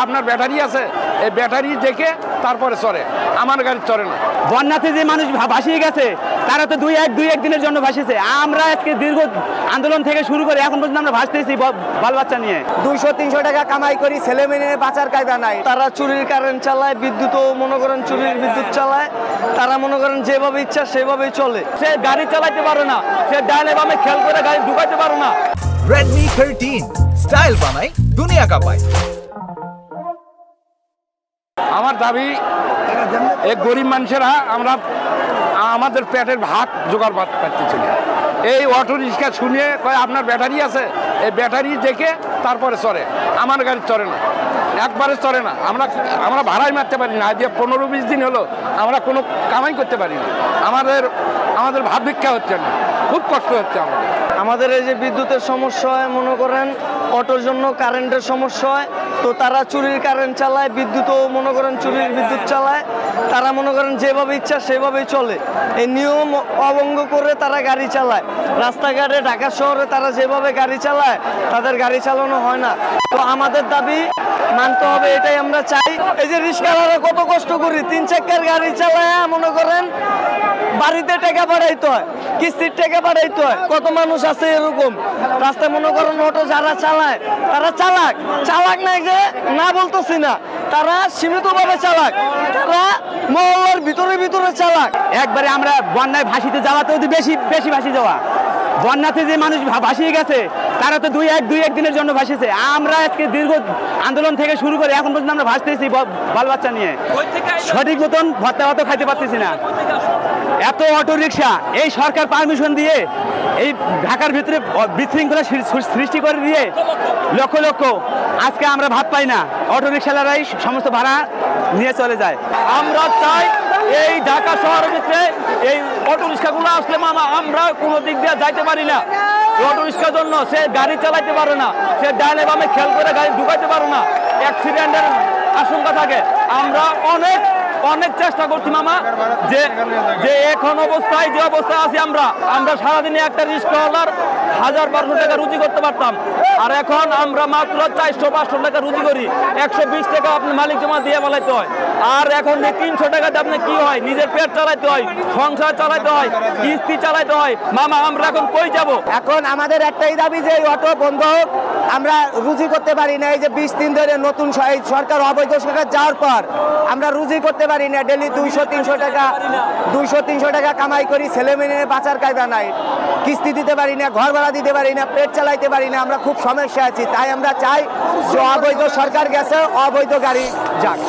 আপনার ব্যাটারি আছে, এই ব্যাটারি দেখে তারপরে চলে, আমার গাড়ি চলে না। বন্যাতে যে মানুষ ভাসিয়ে গেছে তারা তো দুই এক দিনের জন্য ভাসিয়েছে। আমরা আজকে দীর্ঘ আন্দোলন থেকে শুরু করে এখন পর্যন্ত আমরা ভাসতেছি বাল বাচ্চা নিয়ে। 200-300 টাকা কামাই করি, ছেলে মেয়ে বাঁচার কায়দা নাই। তারা চুরির কারেন্ট চালায়, বিদ্যুৎও মনে করেন চুরির বিদ্যুৎ চালায়। তারা মনে করেন যেভাবে ইচ্ছা সেভাবেই চলে। সে গাড়ি চালাতে পারে না, সে ডাইনে বামে খেয়াল করে গাড়ি ঢুকাইতে পারে না। Redmi 13 স্টাইল বানাই দুনিয়া কাঁপায়। আমার দাবি, এই গরিব মানুষেরা আমরা আমাদের পেটের ভাত জোগাড় পাচ্ছি না। এই অটো রিক্সা শুনিয়ে কয় আপনার ব্যাটারি আছে, এই ব্যাটারি দেখে তারপরে চলে, আমার গাড়ি চলে না, একবারে চলে না। আমরা ভাড়াই মারতে পারি না, আজ 15-20 দিন হলো আমরা কোনো কামাই করতে পারি না, আমাদের ভাত ভিক্ষা হচ্ছে না, খুব কষ্ট হচ্ছে আমাদের এই যে বিদ্যুতের সমস্যা হয়, মনে করেন অটোর জন্য কারেন্টের সমস্যা হয়, তো তারা চুরির কারেন্ট চালায়, বিদ্যুৎও মনে করেন চুরির বিদ্যুৎ চালায়। তারা মনে করেন যেভাবে ইচ্ছা সেভাবেই চলে, এই নিয়ম অভঙ্গ করে তারা গাড়ি চালায়। রাস্তাঘাটে ঢাকা শহরে তারা যেভাবে গাড়ি চালায় তাদের গাড়ি চালানো হয় না। তো আমাদের দাবি মানতে হবে, এটাই আমরা চাই। এই যে রিক্সাওয়ালারা কত কষ্ট করি, 3 চাকার গাড়ি চালায় মনে করেন বাড়িতে টাকা পাঠাইতে হয়, কিস্তির টাকা পাঠাইতে হয়। কত মানুষ আছে এরকম রাস্তায় মনে করেন অটো যারা চালায় তারা চালাক না, যে না বলতেছি না, তারা সীমিতভাবে চালাক, তারা মহল্লার ভিতরে চালাক। একবারে আমরা বন্যায় ভাসিতে যাওয়াতেও বেশি ভাসি যাওয়া। বন্যাতে যে মানুষ ভাসিয়ে গেছে তারা তো দুই এক দিনের জন্য ভাসিয়েছে। আমরা আজকে দীর্ঘ আন্দোলন থেকে শুরু করে এখন পর্যন্ত আমরা ভাসতেছি বাল বাচ্চা নিয়ে, সঠিক মতন ভর্তা খাইতে পারতেছি না। এত অটো রিক্সা এই সরকার পারমিশন দিয়ে এই ঢাকার ভিতরে বিশৃঙ্খলা সৃষ্টি করে দিয়ে লক্ষ আজকে আমরা ভাত পাই না, অটো রিক্সাওয়ালারাই সমস্ত ভাড়া নিয়ে চলে যায়। আমরা চাই এই ঢাকা শহরের ভিতরে এই অটো রিক্সাগুলো আসলে মামা আমরা কোনো দিক দিয়ে যাইতে পারি না। অটো রিক্সার জন্য সে গাড়ি চালাইতে পারে না, সে ডাইনে বামে খেয়াল করে গাড়ি ঢুকাইতে পারে না, অ্যাক্সিডেন্টের আশঙ্কা থাকে। আমরা অনেক চেষ্টা করছি মামা, যে এখন অবস্থায় যে অবস্থায় আছি আমরা সারাদিনে একটা রিক্সাওয়ালার 1000-1200 টাকা রুজি করতে পারতাম, আর এখন আমরা মাত্র 400-500 টাকা রুজি করি। 120 টাকা আপনি মালিক জমা দিয়ে বলাইতে হয়, আর এখন 300 টাকাতে আপনি কি হয়, নিজের পেট চালাইতে হয়, সংসার চালাইতে হয়, কিস্তি চালাইতে হয়। মামা আমরা এখন কই যাব? এখন আমাদের একটাই দাবি যে অটো বন্ধ হোক, আমরা রুজি করতে পারি না। এই যে 20 দিন ধরে নতুন সরকার অবৈধ সরকার যাওয়ার পর আমরা রুজি করতে পারি না। ডেলি 200-300 টাকা কামাই করি, ছেলে মেয়ে বাঁচার কায়দা নাই, কিস্তি দিতে পারি না, ঘর ভাড়া দিতে পারি না, পেট চালাইতে পারি না, আমরা খুব সমস্যা আছি। তাই আমরা চাই যে অবৈধ সরকার গেছে, অবৈধ গাড়ি যাক।